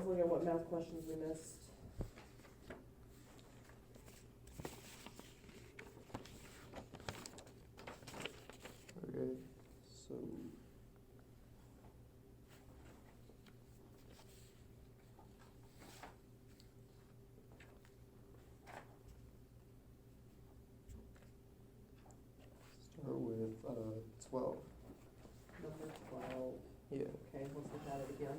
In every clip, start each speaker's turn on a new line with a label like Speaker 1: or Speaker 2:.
Speaker 1: let's look at what math questions we missed.
Speaker 2: Okay, so start with 12.
Speaker 1: Number 12.
Speaker 2: Yeah.
Speaker 1: Okay, let's look at it again.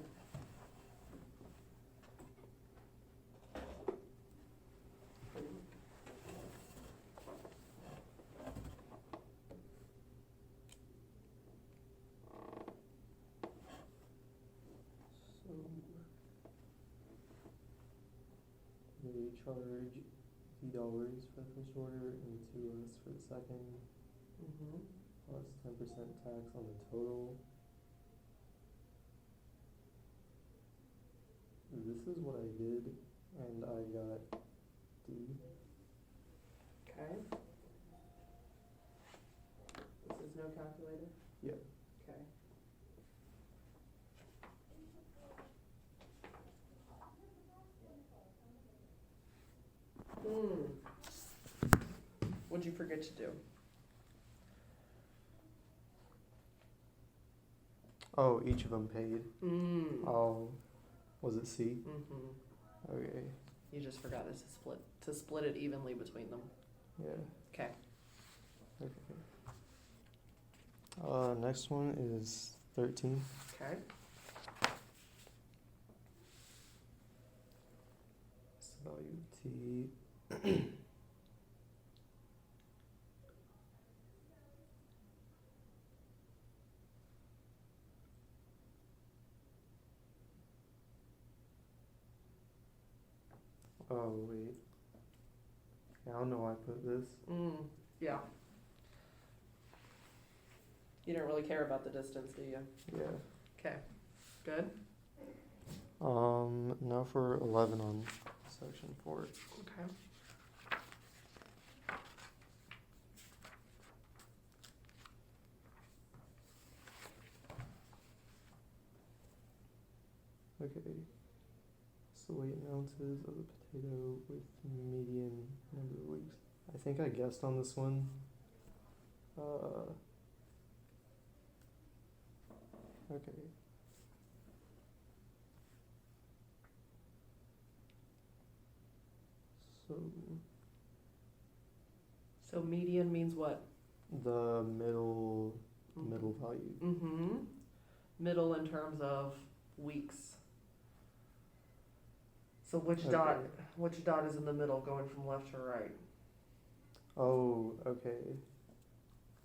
Speaker 2: So they charge $50 for the first order and $2 for the second,
Speaker 1: Mm-hmm.
Speaker 2: plus 10% tax on the total. This is what I did, and I got D.
Speaker 1: Okay. This is no calculator?
Speaker 2: Yep.
Speaker 1: Okay. What'd you forget to do?
Speaker 2: Oh, each of them paid. Oh, was it C?
Speaker 1: Mm-hmm.
Speaker 2: Okay.
Speaker 1: You just forgot to split it evenly between them.
Speaker 2: Yeah.
Speaker 1: Okay.
Speaker 2: Okay. Next one is 13.
Speaker 1: Okay.
Speaker 2: So value T. Oh, wait. Yeah, I don't know why I put this.
Speaker 1: Yeah. You don't really care about the distance, do you?
Speaker 2: Yeah.
Speaker 1: Okay. Good.
Speaker 2: Now for 11 on section 4.
Speaker 1: Okay.
Speaker 2: Okay. So weight in ounces of the potato with median number of weeks. I think I guessed on this one. Okay.
Speaker 1: So median means what?
Speaker 2: The middle value.
Speaker 1: Mm-hmm. Middle in terms of weeks. So which dot is in the middle going from left to right?
Speaker 2: Oh, okay.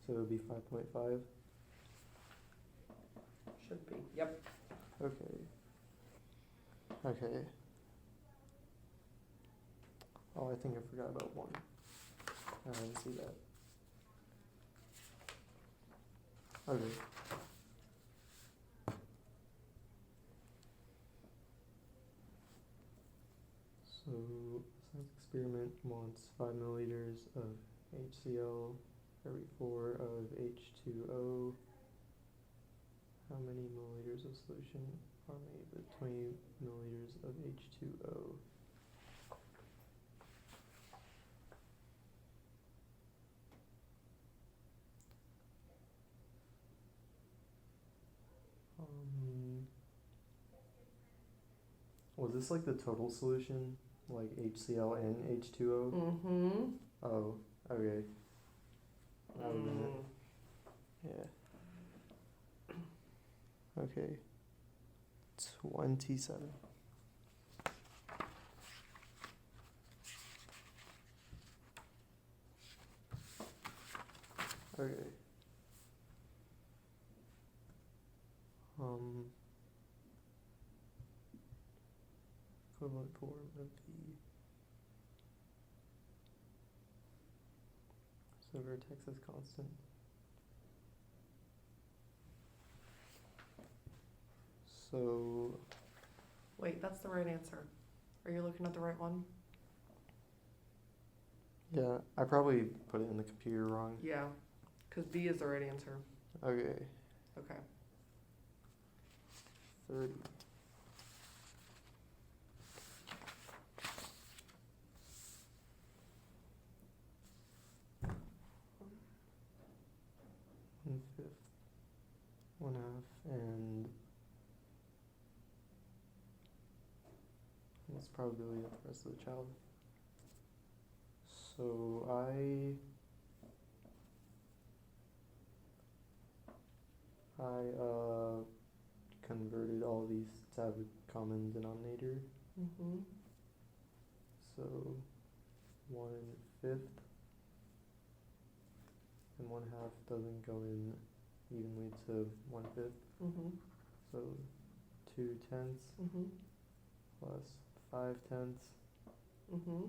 Speaker 2: So it would be 5.5.
Speaker 1: Should be. Yep.
Speaker 2: Okay. Okay. Oh, I think I forgot about one. I didn't see that. Okay. So, science experiment wants 5 milliliters of HCl every 4 of H2O. How many milliliters of solution are made with 20 milliliters of H2O? Was this like the total solution? Like HCl and H2O?
Speaker 1: Mm-hmm.
Speaker 2: Oh, okay. That would've been it. Yeah. Okay. 27. Okay. Equivalent form of the vertex is constant. So.
Speaker 1: Wait, that's the right answer. Are you looking at the right one?
Speaker 2: Yeah, I probably put it in the computer wrong.
Speaker 1: Yeah, because B is the right answer.
Speaker 2: Okay.
Speaker 1: Okay.
Speaker 2: 30. 1/5, 1/2, and what's the probability of the rest of the child? So I converted all these to have a common denominator.
Speaker 1: Mm-hmm.
Speaker 2: So 1/5 and 1/2 doesn't go in evenly to 1/5.
Speaker 1: Mm-hmm.
Speaker 2: So 2/10
Speaker 1: Mm-hmm.
Speaker 2: plus 5/10.
Speaker 1: Mm-hmm.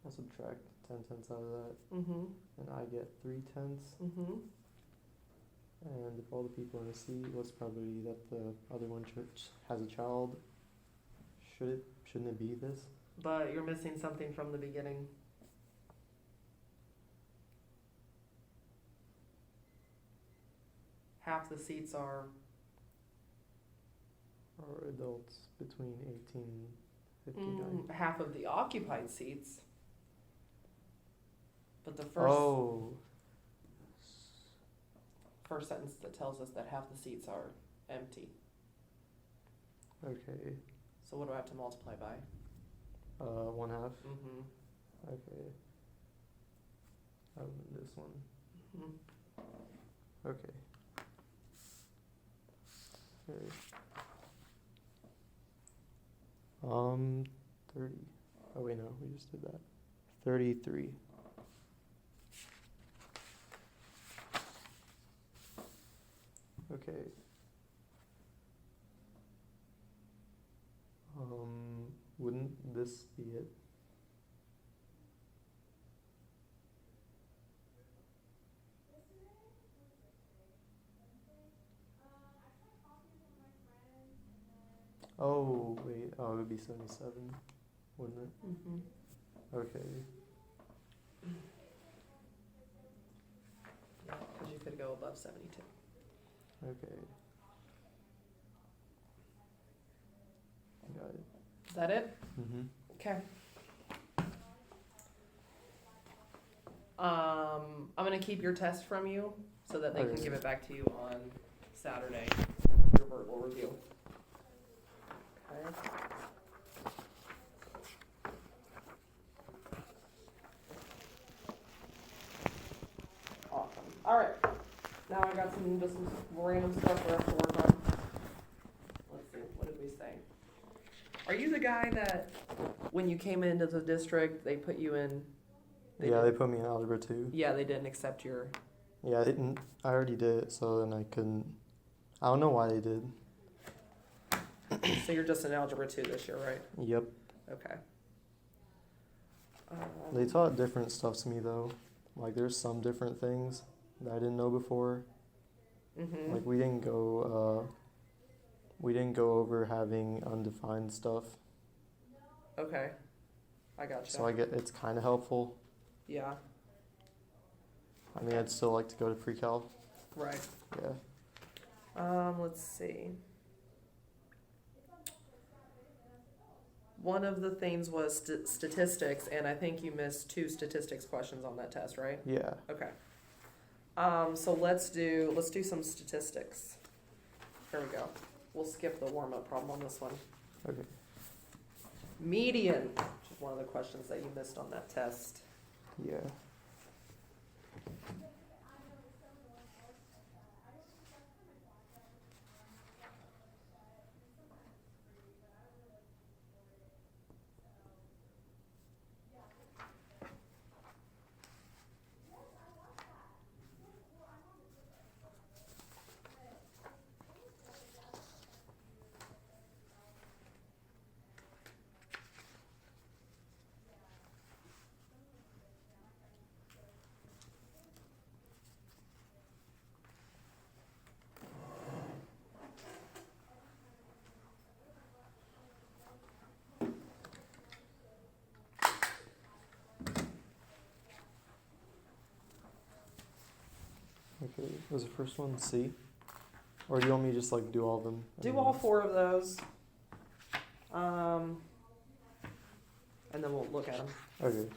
Speaker 2: I'll subtract 10/10 out of that,
Speaker 1: Mm-hmm.
Speaker 2: and I get 3/10.
Speaker 1: Mm-hmm.
Speaker 2: And if all the people in a seat, what's the probability that the other one has a child? Shouldn't it be this?
Speaker 1: But you're missing something from the beginning. Half the seats are,
Speaker 2: Or adults between 18 and 59?
Speaker 1: half of the occupied seats. But the first
Speaker 2: Oh.
Speaker 1: first sentence that tells us that half the seats are empty.
Speaker 2: Okay.
Speaker 1: So what do I have to multiply by?
Speaker 2: 1/2.
Speaker 1: Mm-hmm.
Speaker 2: Okay. This one.
Speaker 1: Mm-hmm.
Speaker 2: Okay. Okay. 30. Oh wait, no, we just did that. 33. Okay. Wouldn't this be it? Oh, wait. Oh, it would be 77, wouldn't it?
Speaker 1: Mm-hmm.
Speaker 2: Okay.
Speaker 1: Yeah, because you could go above 72.
Speaker 2: Okay. Got it.
Speaker 1: Is that it?
Speaker 2: Mm-hmm.
Speaker 1: Okay. I'm gonna keep your test from you so that they can
Speaker 2: Okay.
Speaker 1: give it back to you on Saturday, your verbal review. Okay. Awesome. All right. Now I got some random stuff for us to work on. Let's see. What did we say? Are you the guy that when you came into the district, they put you in?
Speaker 2: They put me in Algebra 2.
Speaker 1: Yeah, they didn't accept your.
Speaker 2: Yeah, I didn't. I already did it, so then I couldn't. I don't know why they did.
Speaker 1: So you're just in Algebra 2 this year, right?
Speaker 2: Yep.
Speaker 1: Okay.
Speaker 2: They taught different stuff to me though. Like there's some different things that I didn't know before.
Speaker 1: Mm-hmm.
Speaker 2: Like we didn't go over having undefined stuff.
Speaker 1: Okay. I gotcha.
Speaker 2: So I get it's kind of helpful.
Speaker 1: Yeah.
Speaker 2: I mean, I'd still like to go to pre-cal.
Speaker 1: Right.
Speaker 2: Yeah.
Speaker 1: Let's see. One of the things was statistics, and I think you missed 2 statistics questions on that test, right?
Speaker 2: Yeah.
Speaker 1: Okay. So let's do some statistics. Here we go. We'll skip the warm-up problem on this one.
Speaker 2: Okay.
Speaker 1: Median, which is one of the questions that you missed on that test.
Speaker 2: Yeah. Okay, was the first one C? Or do you want me to just like do all of them?
Speaker 1: Do all 4 of those. And then we'll look at them.
Speaker 2: Okay.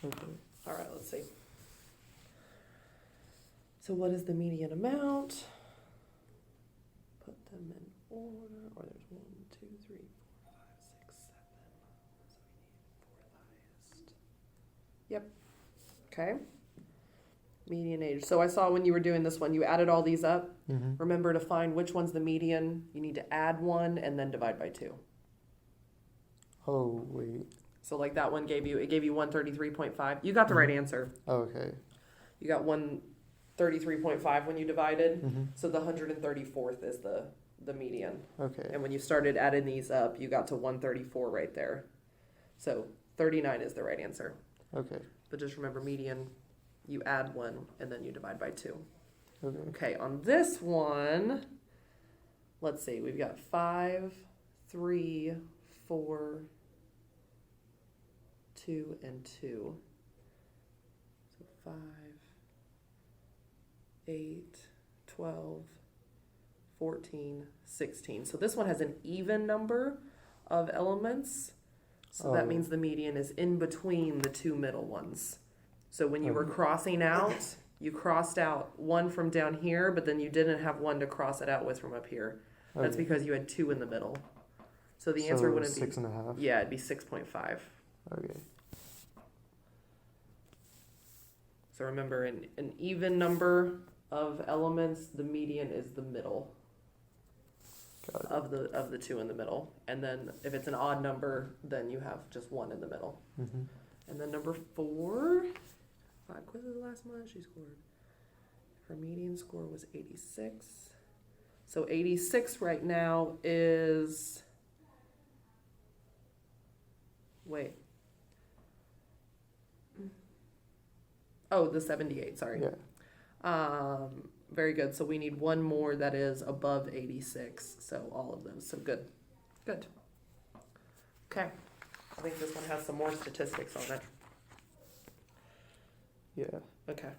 Speaker 2: Okay.
Speaker 1: All right, let's see. So what is the median amount? Put them in order. Or there's 1, 2, 3, 4, 5, 6, 7. So we need fourth highest. Yep. Okay. Median age. So I saw when you were doing this one, you added all these up.
Speaker 2: Mm-hmm.
Speaker 1: Remember to find which one's the median. You need to add 1 and then divide by 2.
Speaker 2: Oh, wait.
Speaker 1: So like that one gave you 133.5. You got the right answer.
Speaker 2: Okay.
Speaker 1: You got 133.5 when you divided.
Speaker 2: Mm-hmm.
Speaker 1: So the 134th is the median.
Speaker 2: Okay.
Speaker 1: And when you started adding these up, you got to 134 right there. So 39 is the right answer.
Speaker 2: Okay.
Speaker 1: But just remember median, you add 1 and then you divide by 2.
Speaker 2: Okay.
Speaker 1: Okay, on this one, let's see, we've got 5, 3, 4, 2, and 2. So 5, 8, 12, 14, 16. So this one has an even number of elements. So that means the median is in between the 2 middle ones. So when you were crossing out, you crossed out 1 from down here, but then you didn't have 1 to cross it out with from up here. That's because you had 2 in the middle. So the answer wouldn't be
Speaker 2: 6.5.
Speaker 1: Yeah, it'd be 6.5.
Speaker 2: Okay.
Speaker 1: So remember, an even number of elements, the median is the middle
Speaker 2: Got it.
Speaker 1: of the 2 in the middle. And then if it's an odd number, then you have just 1 in the middle.
Speaker 2: Mm-hmm.
Speaker 1: And then number 4, 5 quizzes last month, she scored. Her median score was 86. So 86 right now is, wait. Oh, the 78, sorry.
Speaker 2: Yeah.
Speaker 1: Very good. So we need 1 more that is above 86. So all of those. So good. Good. Okay. I think this one has some more statistics on it.
Speaker 2: Yeah.
Speaker 1: Okay.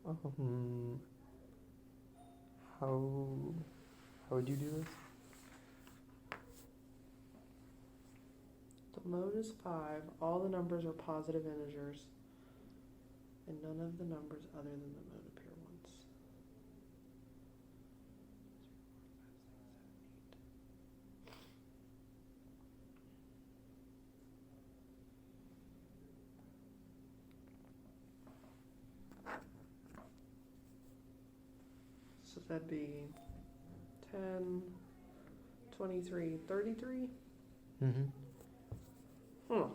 Speaker 2: How would you do this?
Speaker 1: The mode is 5. All the numbers are positive integers, and none of the numbers other than the mode appear once. So that'd be 10, 23, 33?
Speaker 2: Mm-hmm.
Speaker 1: Huh.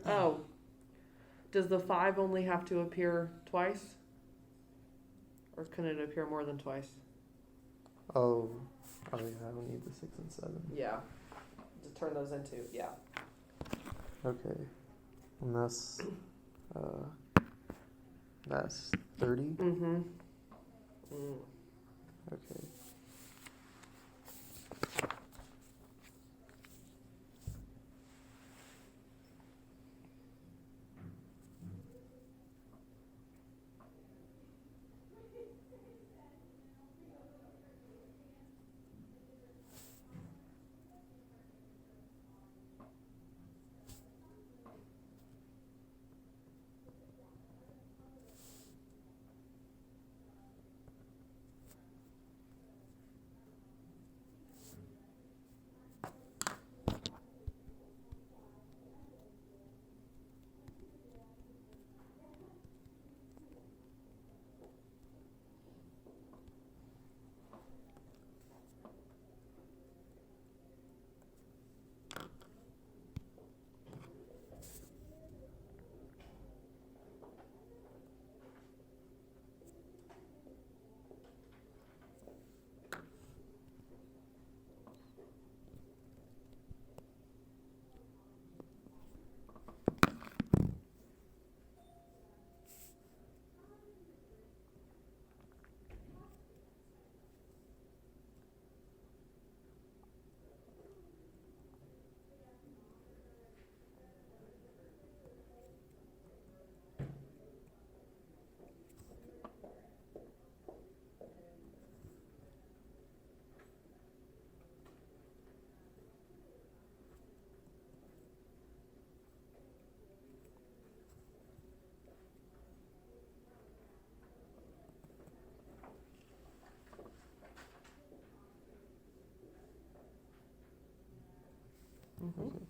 Speaker 1: Oh. Does the 5 only have to appear twice? Or can it appear more than twice?
Speaker 2: Oh yeah, I don't need the 6 and 7.
Speaker 1: Yeah. To turn those into, yeah.
Speaker 2: Okay. And that's 30?
Speaker 1: Mm-hmm. Mm.
Speaker 2: Okay.
Speaker 1: Mm-hmm.
Speaker 2: Okay.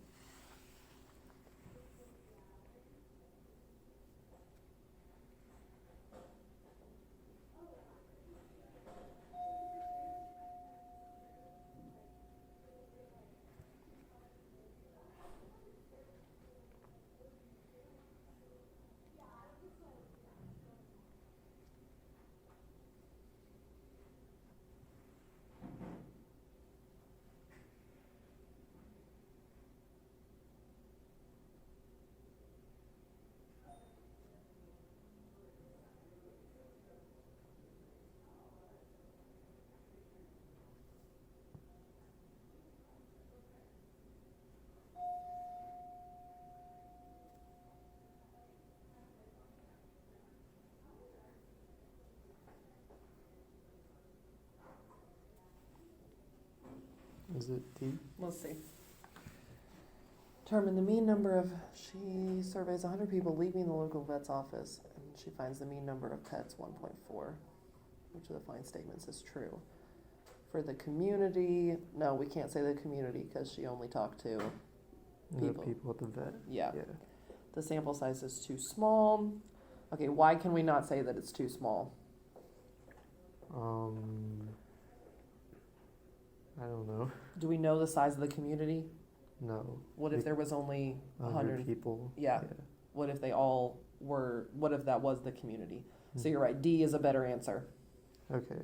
Speaker 2: Is it D?
Speaker 1: Let's see. Determine the mean number of, she surveys 100 people leaving the local vet's office, and she finds the mean number of pets 1.4, which of the following statements is true. For the community, no, we can't say the community because she only talked to
Speaker 2: The
Speaker 1: people.
Speaker 2: people at the vet.
Speaker 1: Yeah.
Speaker 2: Yeah.
Speaker 1: The sample size is too small. Okay, why can we not say that it's too small?
Speaker 2: I don't know.
Speaker 1: Do we know the size of the community?
Speaker 2: No.
Speaker 1: What if there was only 100
Speaker 2: people?
Speaker 1: Yeah. What if they all were, what if that was the community? So
Speaker 2: Mhm.
Speaker 1: you're right, D is a better answer.
Speaker 2: Okay.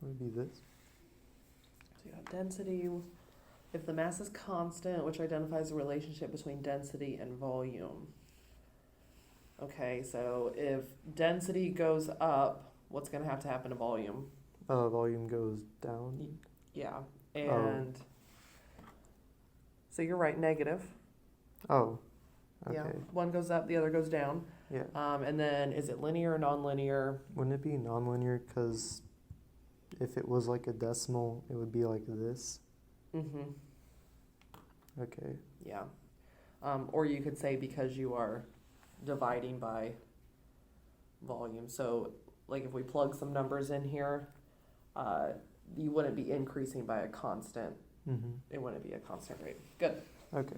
Speaker 2: Would be this.
Speaker 1: So you got density, if the mass is constant, which identifies the relationship between density and volume. Okay, so if density goes up, what's gonna have to happen to volume?
Speaker 2: Volume goes down.
Speaker 1: Yeah, and so you're right, negative.
Speaker 2: Oh. Okay.
Speaker 1: Yeah, one goes up, the other goes down.
Speaker 2: Yeah.
Speaker 1: And then is it linear or nonlinear?
Speaker 2: Wouldn't it be nonlinear? Because if it was like a decimal, it would be like this.
Speaker 1: Mm-hmm.
Speaker 2: Okay.
Speaker 1: Yeah. Or you could say because you are dividing by volume. So like if we plug some numbers in here, you wouldn't be increasing by a constant.
Speaker 2: Mm-hmm.
Speaker 1: It wouldn't be a constant rate. Good.
Speaker 2: Okay.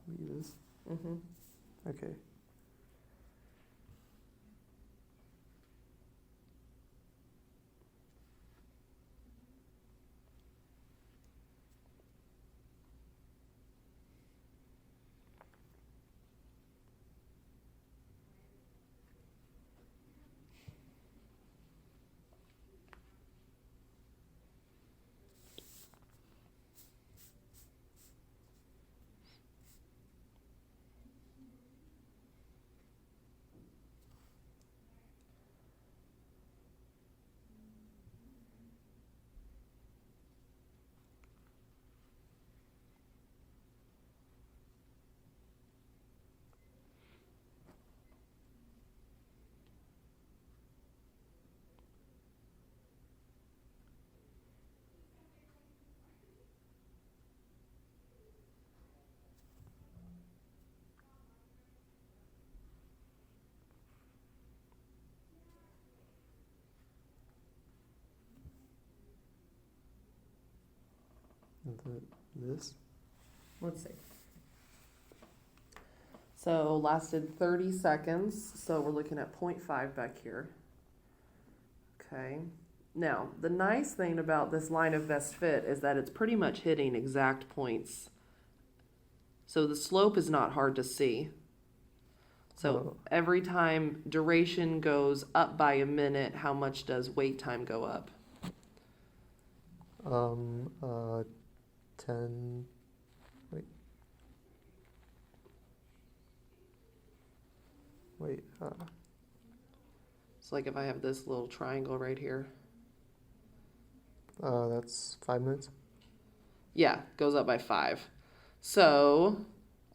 Speaker 2: Be this.
Speaker 1: Mm-hmm.
Speaker 2: Okay. This.
Speaker 1: Let's see. So lasted 30 seconds. So we're looking at 0.5 back here. Okay. Now, the nice thing about this line of best fit is that it's pretty much hitting exact points. So the slope is not hard to see. So every time duration goes up by a minute, how much does wait time go up?
Speaker 2: 10. Wait.
Speaker 1: So like if I have this little triangle right here.
Speaker 2: That's 5 minutes.
Speaker 1: Yeah, goes up by 5. So,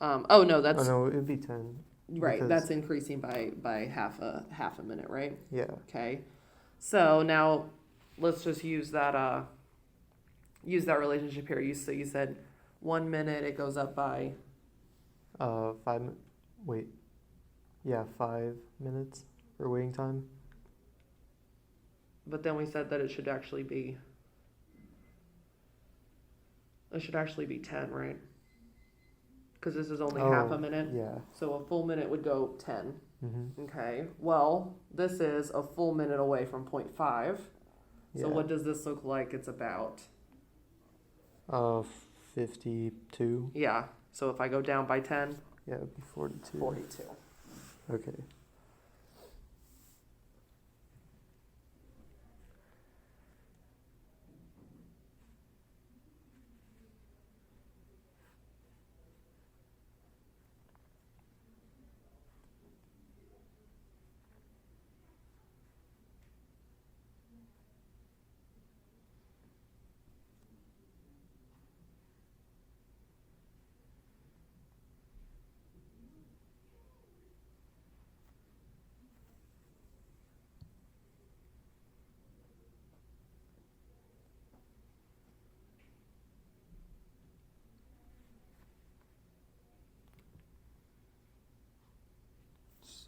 Speaker 1: oh no, that's
Speaker 2: no, it'd be 10.
Speaker 1: right. That's increasing by half a minute, right?
Speaker 2: Yeah.
Speaker 1: Okay. So now let's just use that relationship here. So you said 1 minute it goes up by
Speaker 2: 5. Wait. Yeah, 5 minutes for waiting time.
Speaker 1: But then we said that it should actually be 10, right? Because this is only half a minute.
Speaker 2: Yeah.
Speaker 1: So a full minute would go 10.
Speaker 2: Mm-hmm.
Speaker 1: Okay. Well, this is a full minute away from 0.5. So
Speaker 2: Yeah.
Speaker 1: what does this look like it's about?
Speaker 2: Uh, 52.
Speaker 1: Yeah, so if I go down by 10,
Speaker 2: Yeah, it'd be 42.
Speaker 1: 42.
Speaker 2: Okay.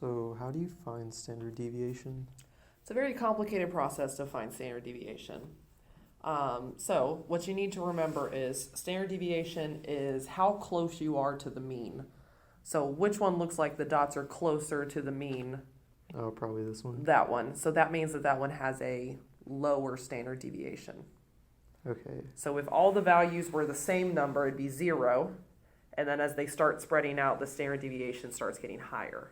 Speaker 2: So, how do you find standard deviation?
Speaker 1: It's a very complicated process to find standard deviation. So what you need to remember is standard deviation is how close you are to the mean. So which one looks like the dots are closer to the mean?
Speaker 2: Oh, probably this one.
Speaker 1: That one. So that means that that one has a lower standard deviation.
Speaker 2: Okay.
Speaker 1: So if all the values were the same number, it'd be 0. And then as they start spreading out, the standard deviation starts getting higher.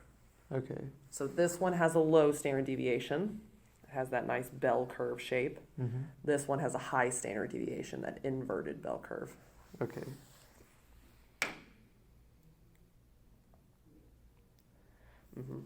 Speaker 2: Okay.
Speaker 1: So this one has a low standard deviation. It has that nice bell curve shape.
Speaker 2: Mm-hmm.
Speaker 1: This one has a high standard deviation, that inverted bell curve.
Speaker 2: Okay.
Speaker 1: Mm-hmm.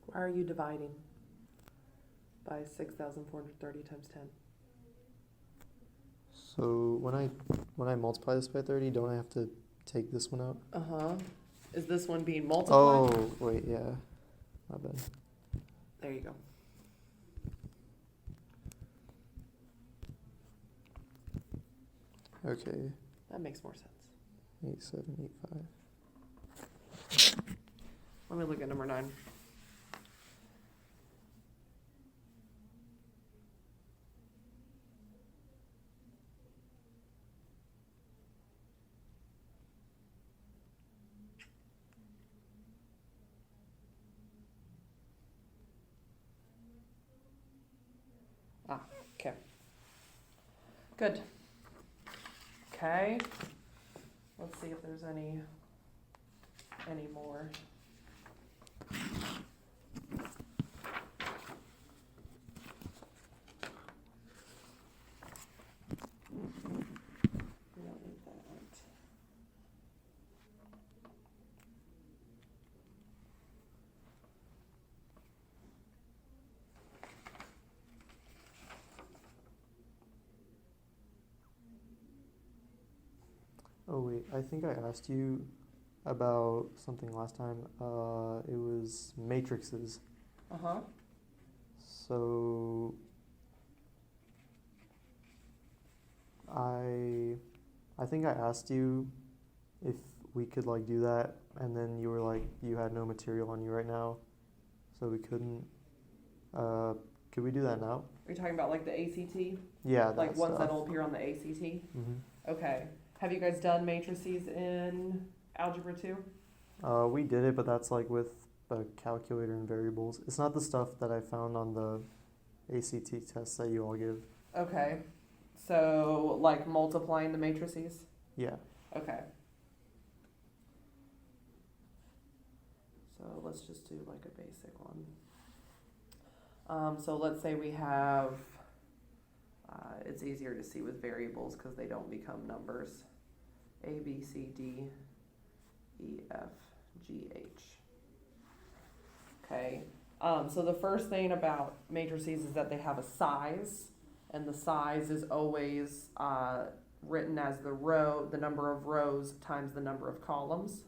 Speaker 1: Why are you dividing by 6,430 times 10?
Speaker 2: So when I multiply this by 30, don't I have to take this one out?
Speaker 1: Uh-huh. Is this one being multiplied?
Speaker 2: Oh, wait, yeah. My bad.
Speaker 1: There you go.
Speaker 2: Okay.
Speaker 1: That makes more sense.
Speaker 2: 8, 7, 8, 5.
Speaker 1: Let me look at number 9. Ah, okay. Good. Okay. Let's see if there's any more. We don't need that.
Speaker 2: Oh wait, I think I asked you about something last time. It was matrices.
Speaker 1: Uh-huh.
Speaker 2: So I think I asked you if we could like do that, and then you were like you had no material on you right now, so we couldn't. Could we do that now?
Speaker 1: Are you talking about like the ACT?
Speaker 2: Yeah,
Speaker 1: Like
Speaker 2: that
Speaker 1: ones
Speaker 2: stuff.
Speaker 1: that'll appear on the ACT?
Speaker 2: Mm-hmm.
Speaker 1: Okay. Have you guys done matrices in Algebra 2?
Speaker 2: We did it, but that's like with the calculator and variables. It's not the stuff that I found on the ACT tests that you all give.
Speaker 1: Okay. So, like multiplying the matrices?
Speaker 2: Yeah.
Speaker 1: Okay. So let's just do like a basic one. So let's say we have, it's easier to see with variables because they don't become numbers. A, B, C, D, E, F, G, H. Okay. So the first thing about matrices is that they have a size, and the size is always written as the number of rows times the number of columns.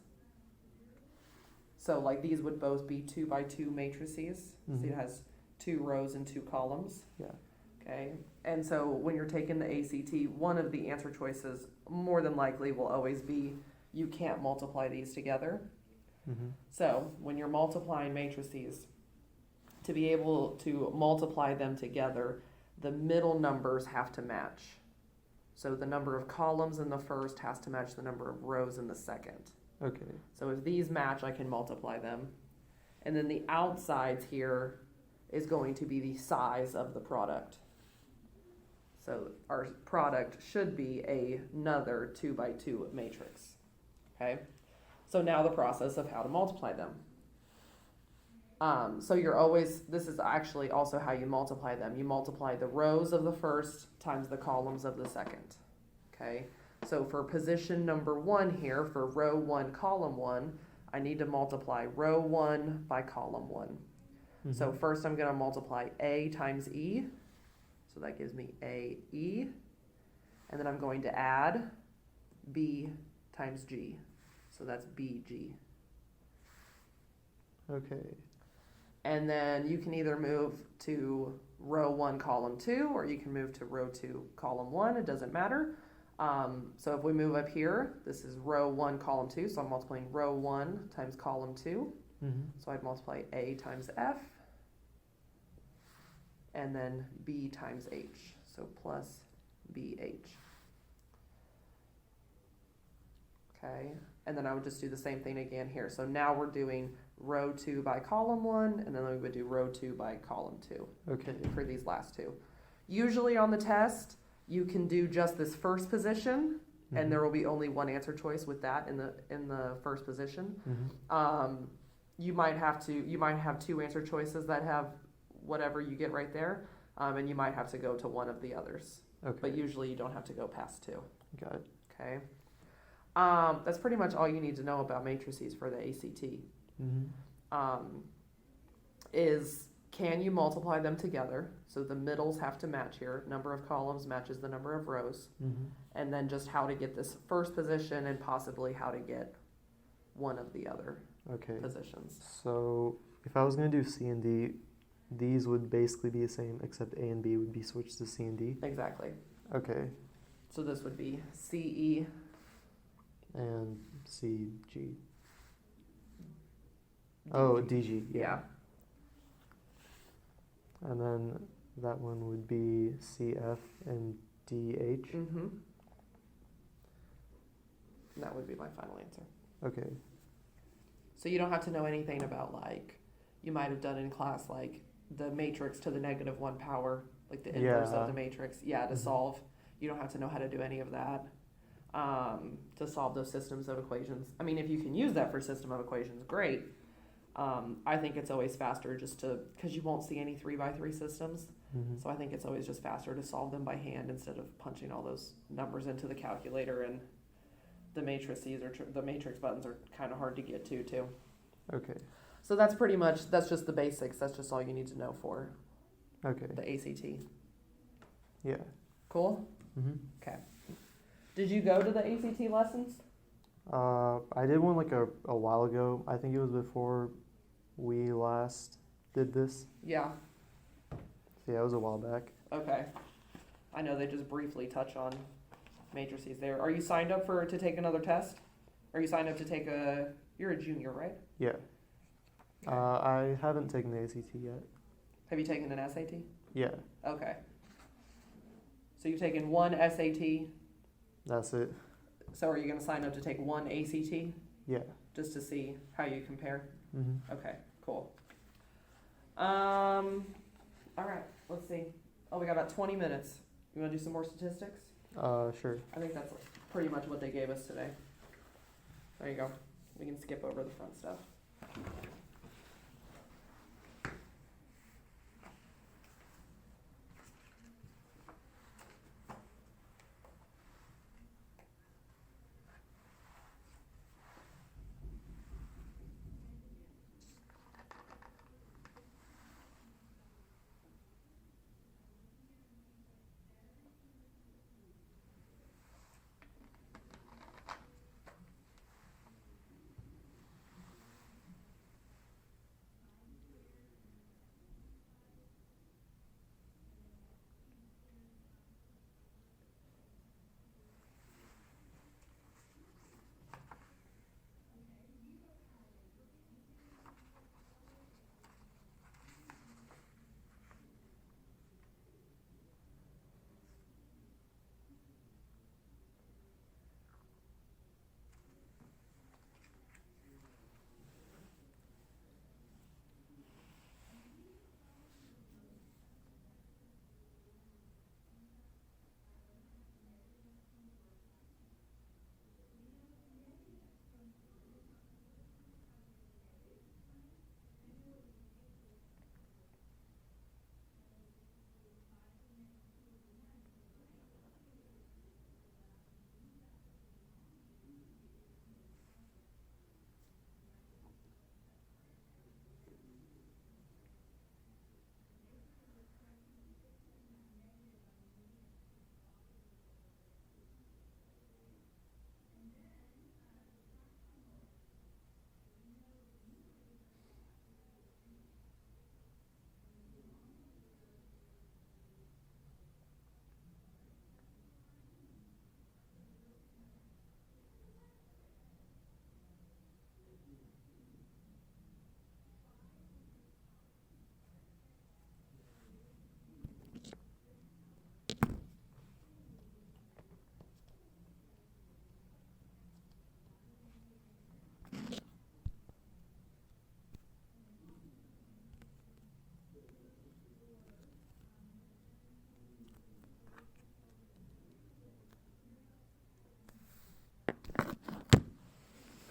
Speaker 1: So like these would both be 2 by 2 matrices.
Speaker 2: Mm-hmm.
Speaker 1: So it has 2 rows and 2 columns.
Speaker 2: Yeah.
Speaker 1: Okay. And so when you're taking the ACT, one of the answer choices more than likely will always be you can't multiply these together.
Speaker 2: Mm-hmm.
Speaker 1: So when you're multiplying matrices, to be able to multiply them together, the middle numbers have to match. So the number of columns in the first has to match the number of rows in the second.
Speaker 2: Okay.
Speaker 1: So if these match, I can multiply them. And then the outsides here is going to be the size of the product. So our product should be another 2 by 2 matrix. Okay? So now the process of how to multiply them. So this is actually also how you multiply them. You multiply the rows of the first times the columns of the second. Okay? So for position number 1 here, for row 1, column 1, I need to multiply row 1 by column 1.
Speaker 2: Mm-hmm.
Speaker 1: So first I'm going to multiply A times E. So that gives me AE. And then I'm going to add B times G. So that's BG.
Speaker 2: Okay.
Speaker 1: And then you can either move to row 1, column 2, or you can move to row 2, column 1. It doesn't matter. So if we move up here, this is row 1, column 2. So I'm multiplying row 1 times column 2.
Speaker 2: Mm-hmm.
Speaker 1: So I'd multiply A times F. And then B times H. So plus BH. Okay. And then I would just do the same thing again here. So now we're doing row 2 by column 1, and then we would do row 2 by column 2.
Speaker 2: Okay.
Speaker 1: For these last two. Usually on the test, you can do just this first position,
Speaker 2: Mm-hmm.
Speaker 1: and there will be only one answer choice with that in the first position.
Speaker 2: Mm-hmm.
Speaker 1: You might have 2 answer choices that have whatever you get right there, and you might have to go to one of the others.
Speaker 2: Okay.
Speaker 1: But usually you don't have to go past 2.
Speaker 2: Got it.
Speaker 1: Okay. That's pretty much all you need to know about matrices for the ACT.
Speaker 2: Mm-hmm.
Speaker 1: Is can you multiply them together? So the middles have to match here. Number of columns matches the number of rows.
Speaker 2: Mm-hmm.
Speaker 1: And then just how to get this first position and possibly how to get one of the other
Speaker 2: Okay.
Speaker 1: positions.
Speaker 2: So if I was going to do C and D, these would basically be the same, except A and B would be switched to C and D.
Speaker 1: Exactly.
Speaker 2: Okay.
Speaker 1: So this would be CE.
Speaker 2: And CG. Oh, DG.
Speaker 1: Yeah.
Speaker 2: And then that one would be CF and DH.
Speaker 1: Mm-hmm. And that would be my final answer.
Speaker 2: Okay.
Speaker 1: So you don't have to know anything about, like, you might have done in class, like, the matrix to the -1 power, like the inverse of the matrix. Yeah, to
Speaker 2: Mm-hmm.
Speaker 1: solve. You don't have to know how to do any of that to solve those systems of equations. I mean, if you can use that for system of equations, great. I think it's always faster just to, because you won't see any 3 by 3 systems.
Speaker 2: Mm-hmm.
Speaker 1: So I think it's always just faster to solve them by hand instead of punching all those numbers into the calculator, and the matrices or the matrix buttons are kind of hard to get to too.
Speaker 2: Okay.
Speaker 1: So that's just the basics. That's just all you need to know for
Speaker 2: Okay.
Speaker 1: the ACT.
Speaker 2: Yeah.
Speaker 1: Cool?
Speaker 2: Mm-hmm.
Speaker 1: Okay. Did you go to the ACT lessons?
Speaker 2: I did one like a while ago. I think it was before we last did this.
Speaker 1: Yeah.
Speaker 2: So yeah, it was a while back.
Speaker 1: Okay. I know they just briefly touch on matrices there. Are you signed up to take another test? Are you signed up to take you're a junior, right?
Speaker 2: Yeah. I haven't taken the ACT yet.
Speaker 1: Have you taken an SAT?
Speaker 2: Yeah.
Speaker 1: Okay. So you've taken one SAT.
Speaker 2: That's it.
Speaker 1: So are you going to sign up to take one ACT?
Speaker 2: Yeah.
Speaker 1: Just to see how you compare?
Speaker 2: Mm-hmm.
Speaker 1: Okay, cool. All right, let's see. Oh, we got about 20 minutes. You want to do some more statistics?
Speaker 2: Sure.
Speaker 1: I think that's pretty much what they gave us today. There you go. We can skip over the front stuff.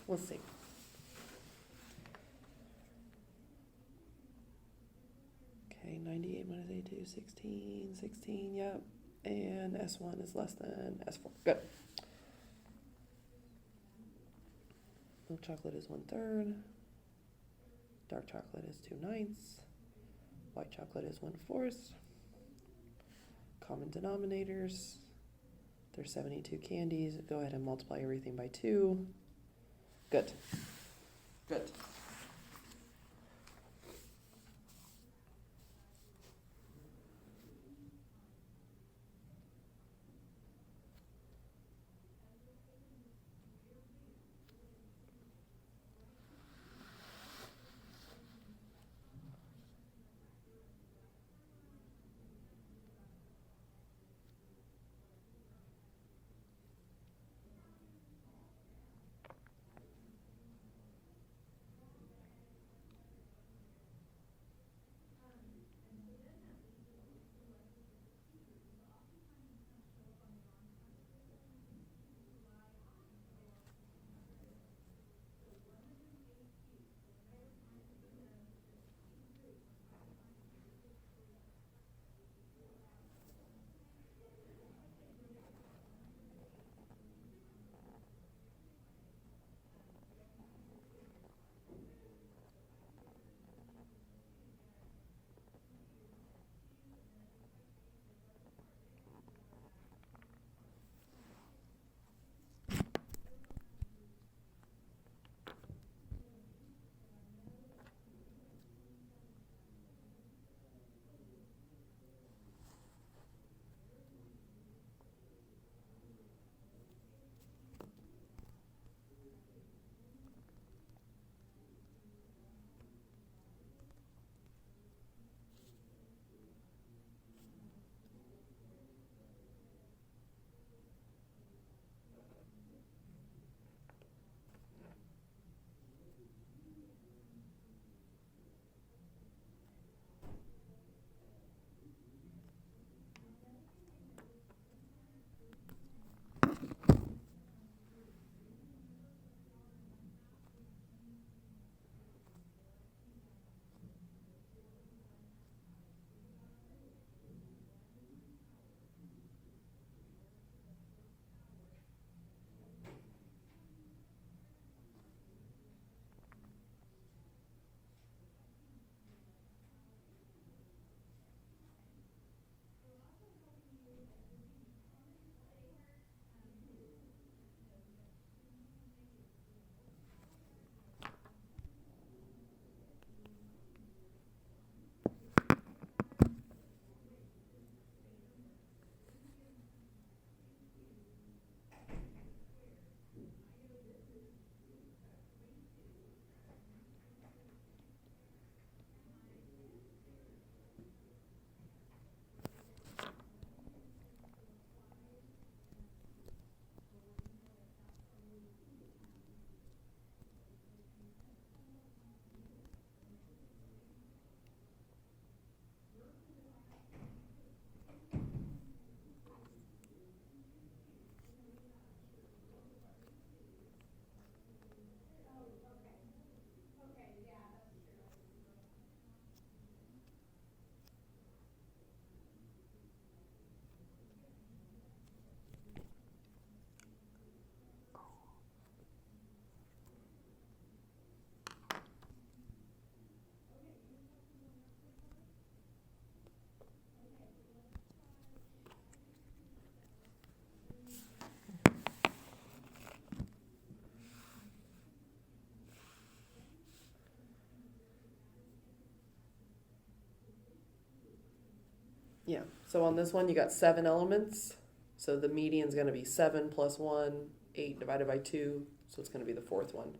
Speaker 1: Let's see. Okay, 98 minus 82, 16, 16, yep. And S1 is less than S4. Good. Milk chocolate is 1/3. Dark chocolate is 2/9. White chocolate is 1/4. Common denominators. There's 72 candies. Go ahead and multiply everything by 2. Good. Good. Yeah, so on this one, you got 7 elements. So the median's gonna be 7 plus 1, 8 divided by 2, so it's gonna be the 4th one.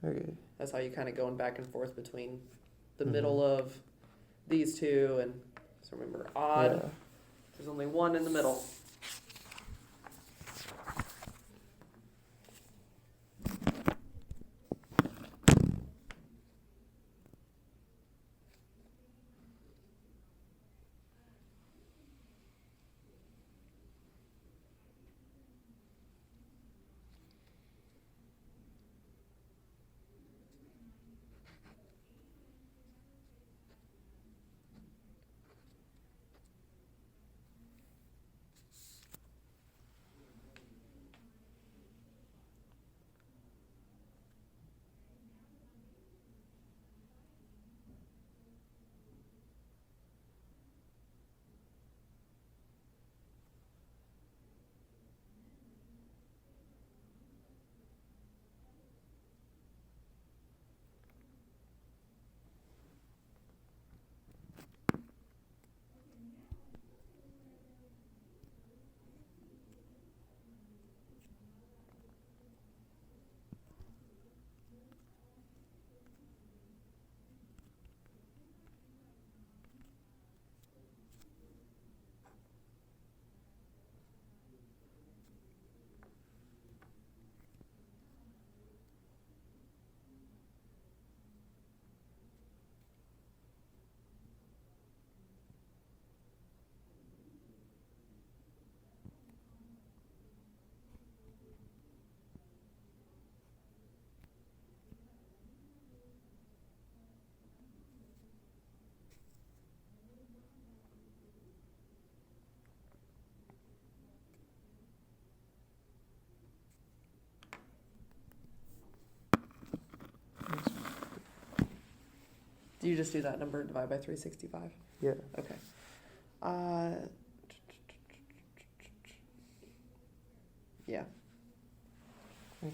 Speaker 2: Okay.
Speaker 1: That's how you kind of going back and forth between the
Speaker 2: Mhm.
Speaker 1: middle of these two, and so remember, odd,
Speaker 2: Yeah.
Speaker 1: there's only one in the middle. Do you just do that number divided by 365?
Speaker 2: Yeah.
Speaker 1: Okay. Yeah.
Speaker 2: Okay.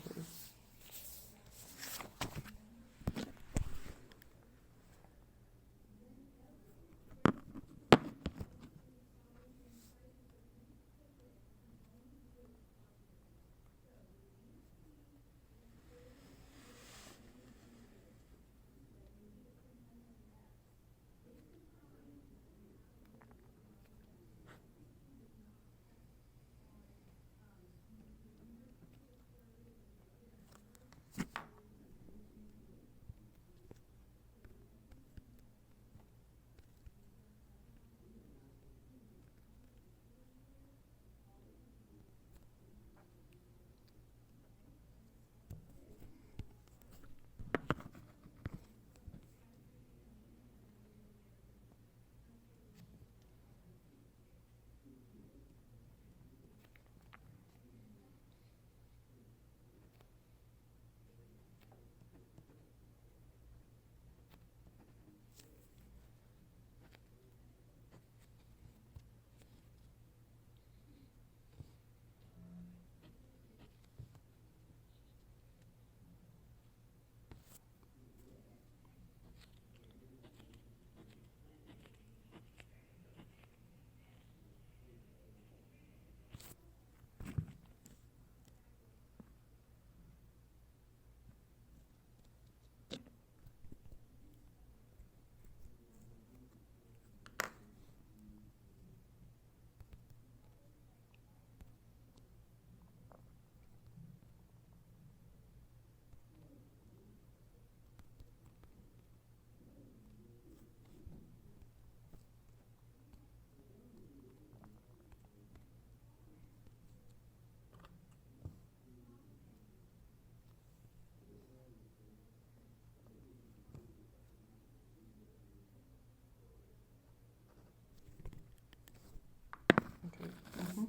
Speaker 1: Okay. Mm-hmm.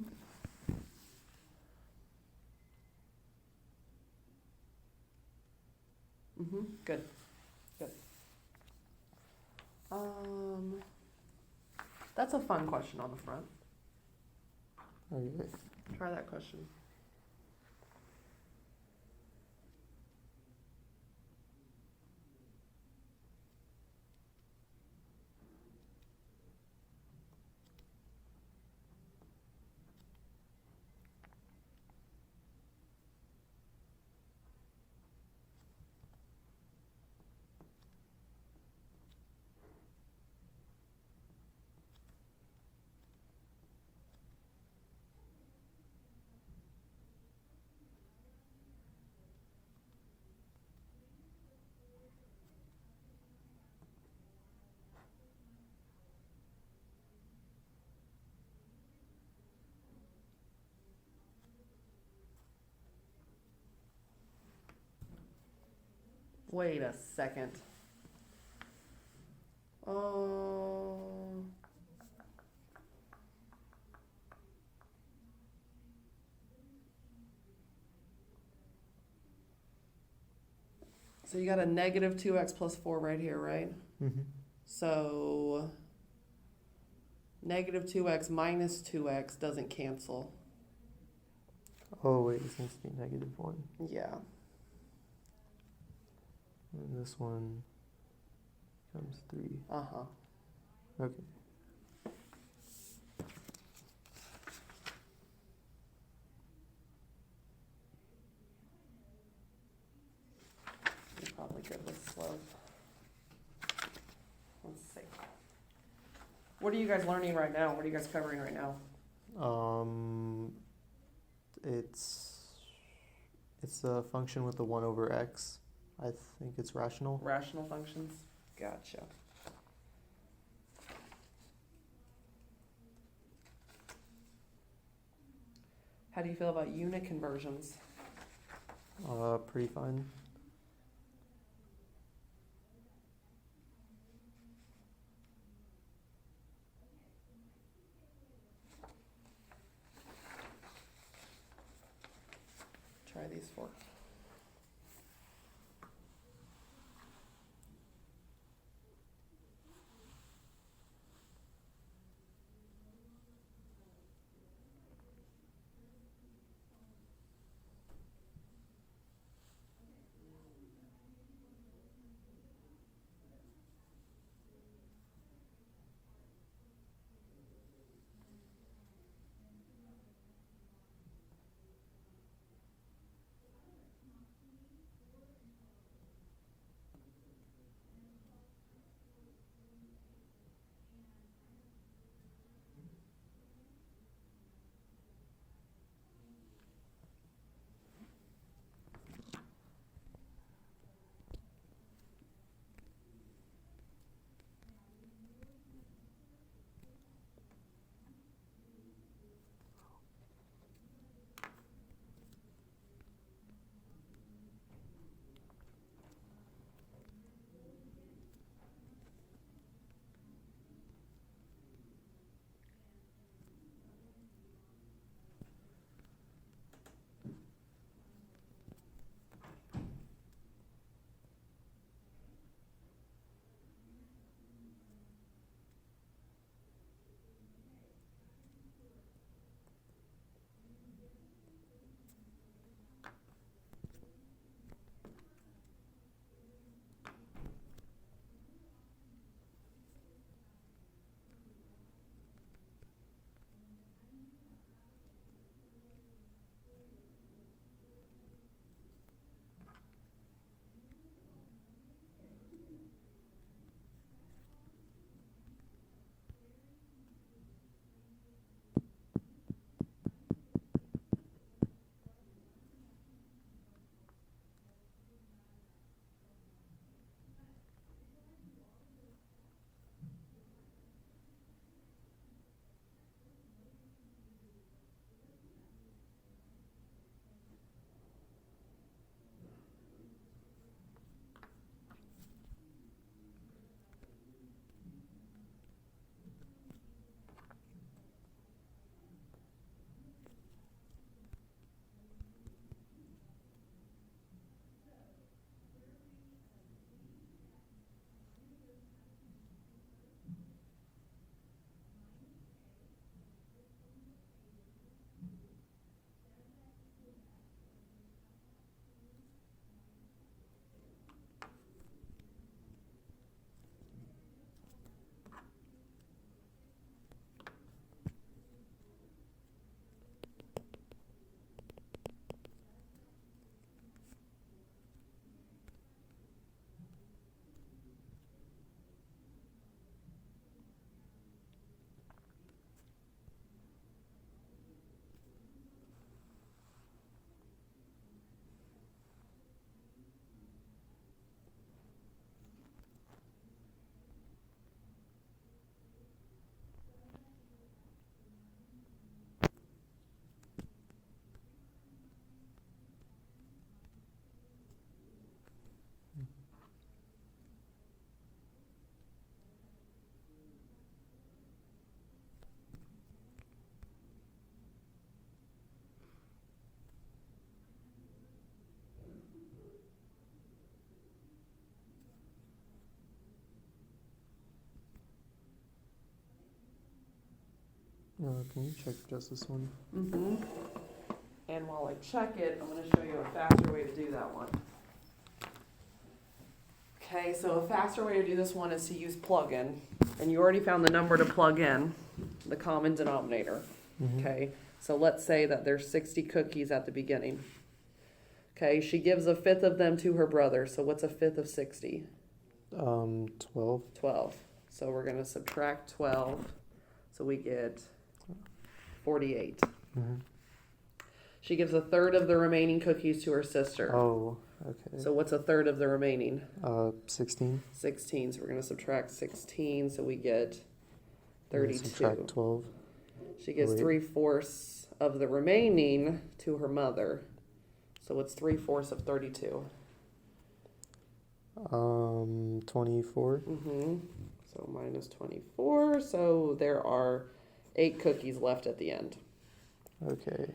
Speaker 1: Mm-hmm. Good. Good. That's a fun question on the front.
Speaker 2: Okay.
Speaker 1: Try that question. Wait a second. So you got a negative 2x plus 4 right here, right?
Speaker 2: Mm-hmm.
Speaker 1: So negative 2x minus 2x doesn't cancel.
Speaker 2: Oh wait, this needs to be -1.
Speaker 1: Yeah.
Speaker 2: And this one becomes 3.
Speaker 1: Uh-huh.
Speaker 2: Okay.
Speaker 1: You're probably good with slope. Let's see. What are you guys learning right now? What are you guys covering right now?
Speaker 2: It's a function with the 1 over x. I think it's rational.
Speaker 1: Rational functions? Gotcha. How do you feel about unit conversions?
Speaker 2: Pretty fine.
Speaker 1: Try these 4.
Speaker 2: Can you check just this one?
Speaker 1: Mm-hmm. And while I check it, I'm gonna show you a faster way to do that one. Okay, so a faster way to do this one is to use plug-in. And you already found the number to plug in, the common denominator.
Speaker 2: Mm-hmm.
Speaker 1: Okay, so let's say that there's 60 cookies at the beginning. Okay, she gives a fifth of them to her brother. So what's a fifth of 60?
Speaker 2: 12.
Speaker 1: 12. So we're going to subtract 12. So we get 48.
Speaker 2: Mm-hmm.
Speaker 1: She gives a third of the remaining cookies to her sister.
Speaker 2: Oh, okay.
Speaker 1: So what's a third of the remaining?
Speaker 2: 16.
Speaker 1: 16. So we're going to subtract 16. So we get 32.
Speaker 2: Subtract 12.
Speaker 1: She gives 3/4 of the remaining to her mother. So what's 3/4 of 32?
Speaker 2: 24.
Speaker 1: Mm-hmm. So minus 24. So there are 8 cookies left at the end.
Speaker 2: Okay.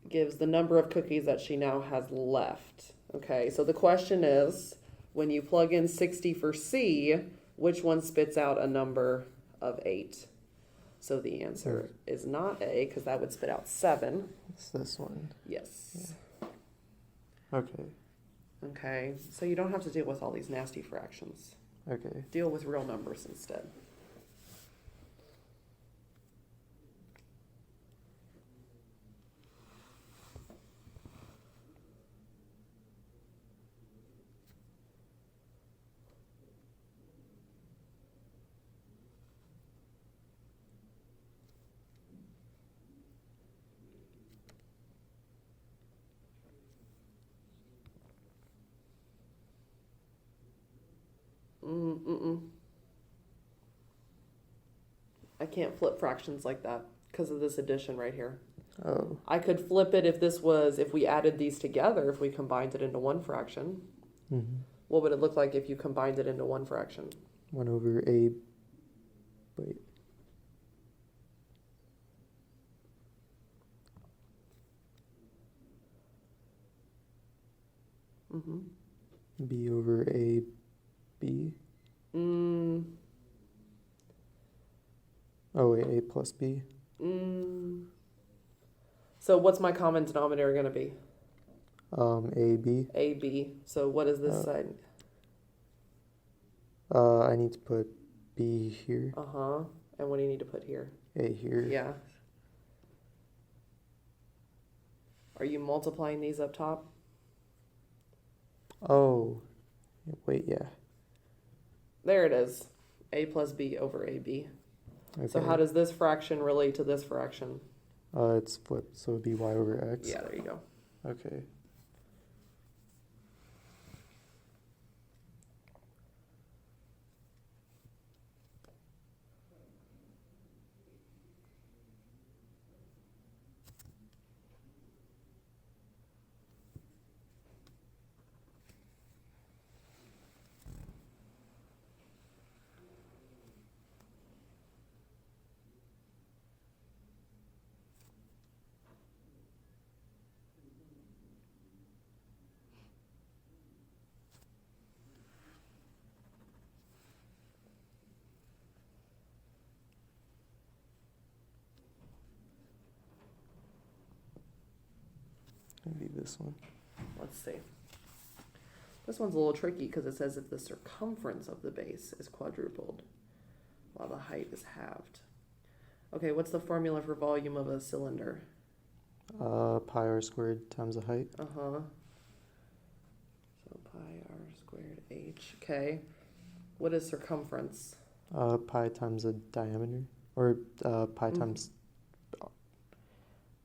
Speaker 1: Gives the number of cookies that she now has left. Okay, so the question is, when you plug in 60 for C, which one spits out a number of 8? So the answer is not A, because that would spit out 7.
Speaker 2: It's this one.
Speaker 1: Yes.
Speaker 2: Yeah. Okay.
Speaker 1: Okay, so you don't have to deal with all these nasty fractions.
Speaker 2: Okay.
Speaker 1: Deal with real numbers instead. I can't flip fractions like that because of this addition right here.
Speaker 2: Oh.
Speaker 1: I could flip it if we added these together, if we combined it into one fraction.
Speaker 2: Mm-hmm.
Speaker 1: What would it look like if you combined it into one fraction?
Speaker 2: 1 over A. Wait.
Speaker 1: Mm-hmm.
Speaker 2: B over A. B. Oh wait, A plus B.
Speaker 1: So what's my common denominator going to be?
Speaker 2: AB.
Speaker 1: AB. So what is this side?
Speaker 2: I need to put B here.
Speaker 1: Uh-huh. And what do you need to put here?
Speaker 2: A here.
Speaker 1: Yeah. Are you multiplying these up top?
Speaker 2: Oh. Wait, yeah.
Speaker 1: There it is. A plus B over AB.
Speaker 2: Okay.
Speaker 1: So how does this fraction relate to this fraction?
Speaker 2: It's flipped, so it'd be y over x.
Speaker 1: Yeah, there you go.
Speaker 2: Okay. Maybe this one.
Speaker 1: Let's see. This one's a little tricky because it says if the circumference of the base is quadrupled while the height is halved. Okay, what's the formula for volume of a cylinder?
Speaker 2: Pi r squared times the height.
Speaker 1: Uh-huh. So pi r squared h. Okay. What is circumference?
Speaker 2: Pi times the diameter. Or pi times...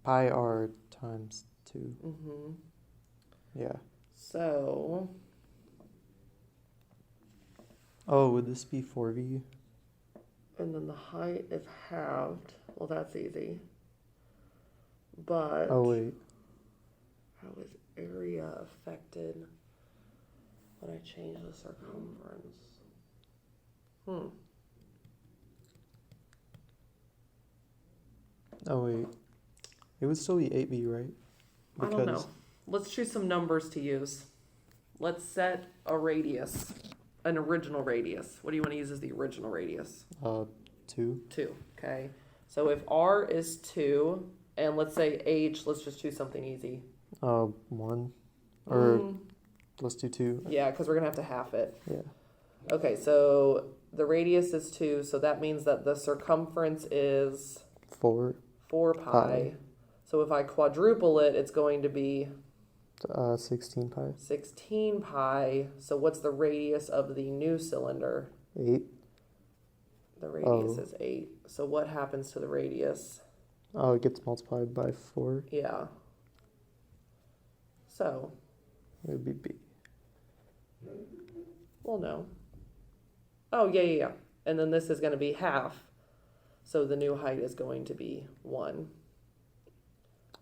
Speaker 2: Pi r times 2.
Speaker 1: Mm-hmm.
Speaker 2: Yeah.
Speaker 1: So...
Speaker 2: Oh, would this be 4v?
Speaker 1: And then the height is halved. Well, that's easy. But...
Speaker 2: Oh, wait.
Speaker 1: How is area affected when I change the circumference?
Speaker 2: Oh, wait. It would still be 8v, right?
Speaker 1: I don't know. Let's choose some numbers to use. Let's set a radius, an original radius. What do you want to use as the original radius?
Speaker 2: 2.
Speaker 1: 2, okay. So if R is 2, and let's say H, let's just choose something easy.
Speaker 2: 1. Or let's do 2.
Speaker 1: Yeah, because we're going to have to half it.
Speaker 2: Yeah.
Speaker 1: Okay, so the radius is 2, so that means that the circumference is
Speaker 2: 4
Speaker 1: pi.
Speaker 2: pi.
Speaker 1: So if I quadruple it, it's going to be
Speaker 2: 16 pi.
Speaker 1: 16 pi. So what's the radius of the new cylinder?
Speaker 2: 8.
Speaker 1: The radius is 8. So what happens to the radius?
Speaker 2: Oh, it gets multiplied by 4.
Speaker 1: Yeah. So,
Speaker 2: It would be B.
Speaker 1: well, no. Oh, yeah. And then this is going to be half. So the new height is going to be 1.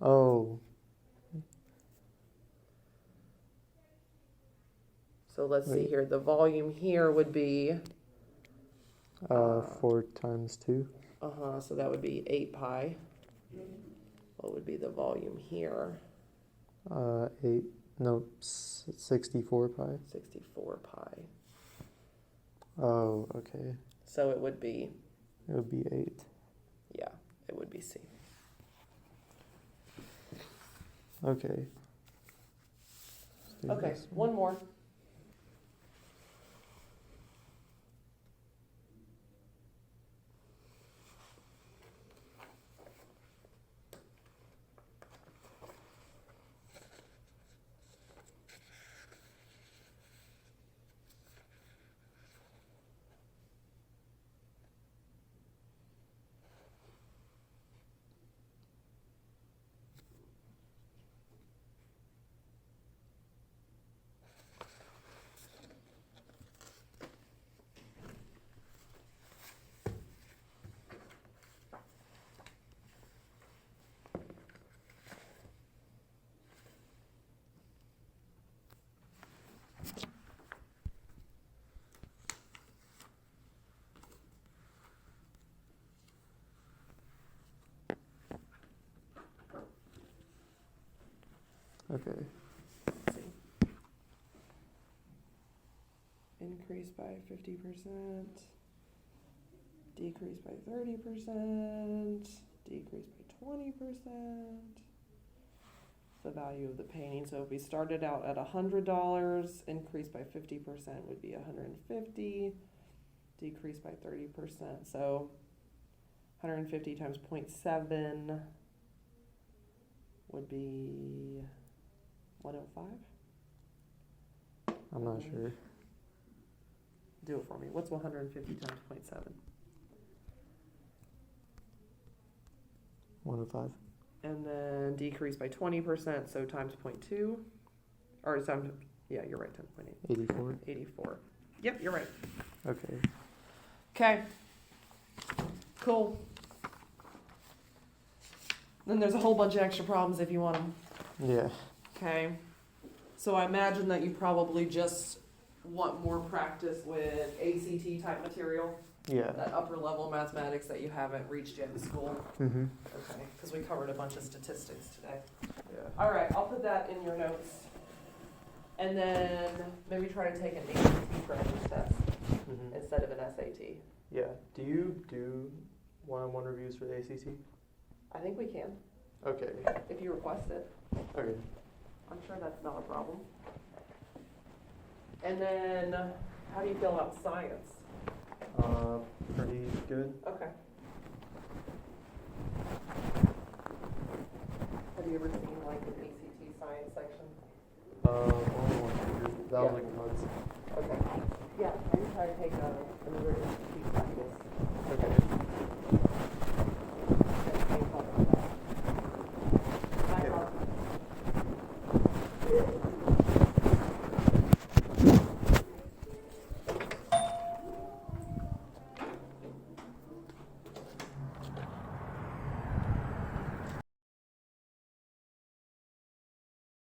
Speaker 2: Oh.
Speaker 1: So let's see
Speaker 2: Wait.
Speaker 1: here. The volume here would be
Speaker 2: 4 times 2.
Speaker 1: so that would be 8 pi. What would be the volume here?
Speaker 2: 64 pi.
Speaker 1: 64 pi.
Speaker 2: Oh, okay.
Speaker 1: So it would be,
Speaker 2: It would be 8.
Speaker 1: yeah, it would be C.
Speaker 2: Okay.
Speaker 1: Okay, one more.
Speaker 2: Okay.
Speaker 1: Let's see. Increase by 50%, decrease by 30%, decrease by 20%. The value of the painting. So if we started out at $100, increase by 50% would be $150, decrease by 30%. So 150 times 0.7 would be 105.
Speaker 2: I'm not sure.
Speaker 1: Do it for me. What's 150 times 0.7?
Speaker 2: 105.
Speaker 1: And then decrease by 20%, so times 0.2. Or times, yeah, you're right, 10.8.
Speaker 2: 84.
Speaker 1: 84. Yep, you're right.
Speaker 2: Okay.
Speaker 1: Okay. Cool. Then there's a whole bunch of extra problems if you want them.
Speaker 2: Yeah.
Speaker 1: Okay. So I imagine that you probably just want more practice with ACT type material.
Speaker 2: Yeah.
Speaker 1: That upper level mathematics that you haven't reached yet in school.
Speaker 2: Mm-hmm.
Speaker 1: Okay, because we covered a bunch of statistics today.
Speaker 2: Yeah.
Speaker 1: All right, I'll put that in your notes. And then maybe try to take an ACT practice test
Speaker 2: Mm-hmm.
Speaker 1: instead of an SAT.
Speaker 2: Yeah. Do you do one-on-one reviews for the ACT?
Speaker 1: I think we can,
Speaker 2: Okay.
Speaker 1: if you request it.
Speaker 2: Okay.
Speaker 1: I'm sure that's not a problem. And then, how do you feel about science?
Speaker 2: Pretty good.
Speaker 1: Okay. Have you ever seen like an ACT science section?
Speaker 2: Only one period. That was
Speaker 1: Yeah.
Speaker 2: like months.
Speaker 1: Okay. Yeah, maybe try to take another ACT practice.
Speaker 2: Okay.